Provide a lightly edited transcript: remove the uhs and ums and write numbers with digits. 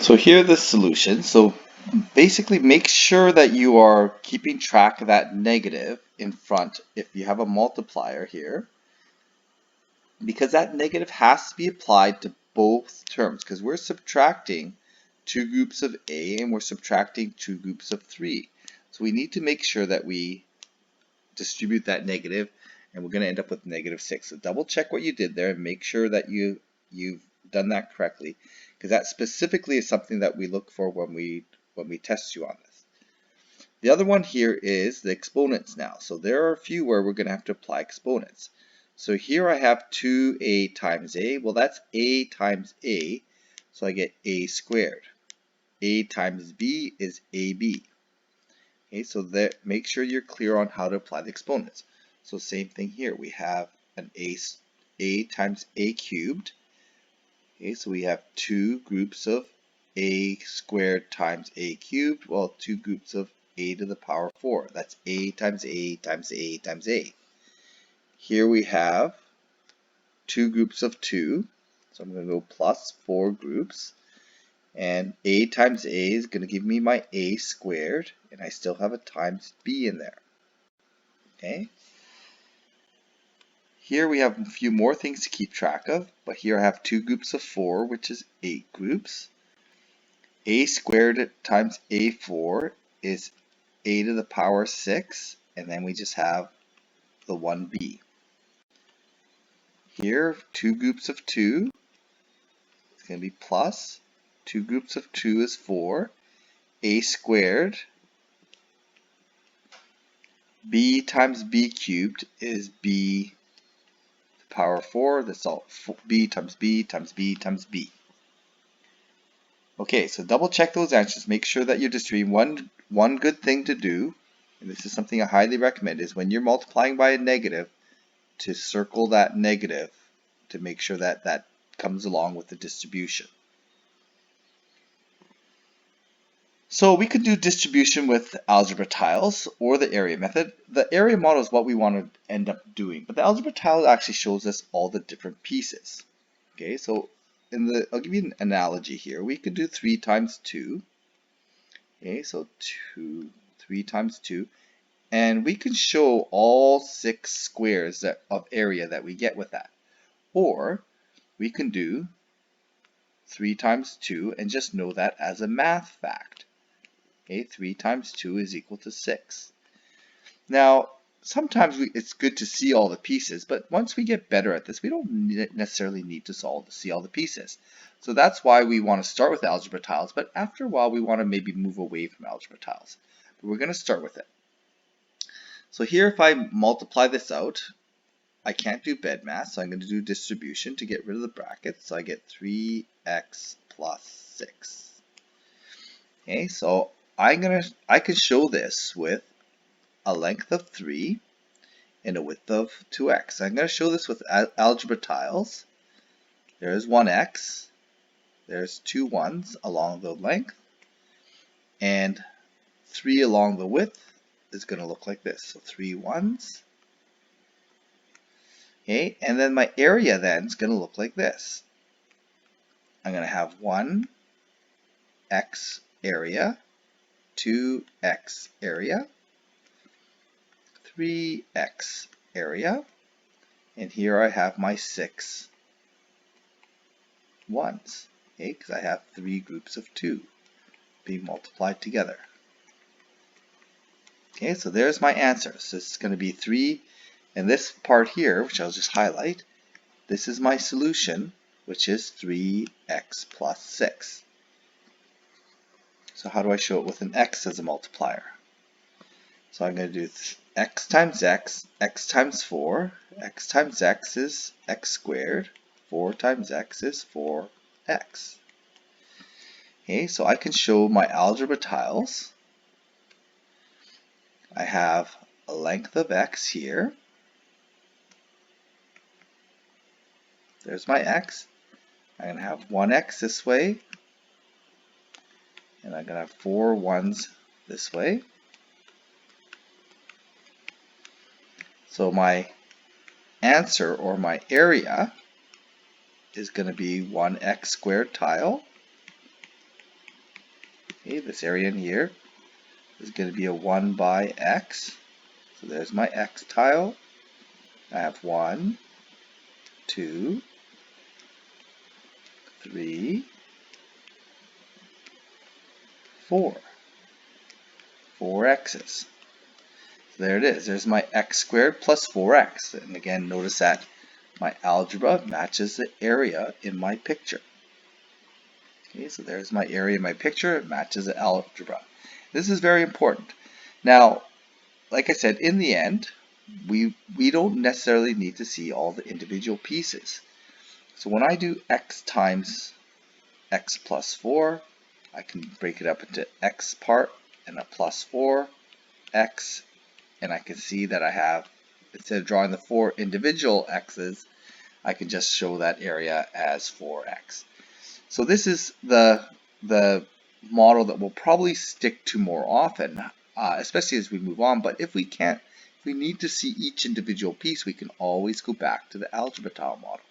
So here are the solutions. So basically make sure that you are keeping track of that negative in front if you have a multiplier here, because that negative has to be applied to both terms because we're subtracting two groups of A and we're subtracting two groups of 3. So we need to make sure that we distribute that negative, and we're going to end up with -6. So double check what you did there and make sure that you've done that correctly, because that specifically is something that we look for when we test you on this. The other one here is the exponents now. So there are a few where we're going to have to apply exponents. So here I have 2a times a. Well, that's a times a, so I get a squared. A times b is ab. Okay, so that make sure you're clear on how to apply the exponents. So same thing here. We have an a times a cubed. Okay, so we have two groups of a squared times a cubed. Well, two groups of a to the power 4. That's a times a times a times a. Here we have two groups of 2. So I'm going to go plus 4 groups. And a times a is going to give me my a squared. And I still have a times b in there. Okay. Here we have a few more things to keep track of, but here I have two groups of 4, which is 8 groups. A squared times a4 is a to the power 6, and then we just have the 1b. Here, two groups of 2, it's going to be plus. Two groups of 2 is 4. A squared, b times b cubed is b to the power 4. That's all b times b times b times b. Okay, so double check those answers. Make sure that you're distributing. One good thing to do, and this is something I highly recommend, is when you're multiplying by a negative, to circle that negative to make sure that that comes along with the distribution. So we could do distribution with algebra tiles or the area method. The area model is what we want to end up doing, but the algebra tile actually shows us all the different pieces. Okay, so I'll give you an analogy here. We could do 3 times 2. Okay, so 3 times 2. And we can show all 6 squares of area that we get with that. Or we can do 3 times 2 and just know that as a math fact. Okay, 3 times 2 is equal to 6. Now, sometimes it's good to see all the pieces, but once we get better at this, we don't necessarily need to see all the pieces. So that's why we want to start with algebra tiles, but after a while we want to maybe move away from algebra tiles. But we're going to start with it. So here, if I multiply this out, I can't do bedmath, so I'm going to do distribution to get rid of the brackets. So I get 3x plus 6. Okay, so I can show this with a length of 3 and a width of 2x. I'm going to show this with algebra tiles. There's 1x, there's 2 1s along the length, and 3 along the width is going to look like this. So 3 1s. Okay, and then my area then is going to look like this. I'm going to have 1x area, 2x area, 3x area, and here I have my 6 1s, okay, because I have 3 groups of 2 being multiplied together. Okay, so there's my answer. So this is going to be 3, and this part here, which I'll just highlight, this is my solution, which is 3x plus 6. So how do I show it with an x as a multiplier? So I'm going to do x times x times 4, x times x is x squared, 4 times x is 4x. Okay, so I can show my algebra tiles. I have a length of x here. There's my x. I'm going to have 1x this way, and I'm going to have 4 1s this way. So my answer, or my area, is going to be 1x squared tile Okay, this area in here is going to be a 1 by x. So there's my x tile. I have 1, 2, 3, 4. 4 x's. So there it is. There's my x squared plus 4x. And again, notice that my algebra matches the area in my picture. Okay, so there's my area in my picture. It matches the algebra. This is very important. Now, like I said, in the end, we don't necessarily need to see all the individual pieces. So when I do x times x plus 4, I can break it up into x part and a plus 4, x, and I can see that I have, instead of drawing the 4 individual x's, I can just show that area as 4x. So this is the model that we'll probably stick to more often, especially as we move on. But if we need to see each individual piece, we can always go back to the algebra tile model.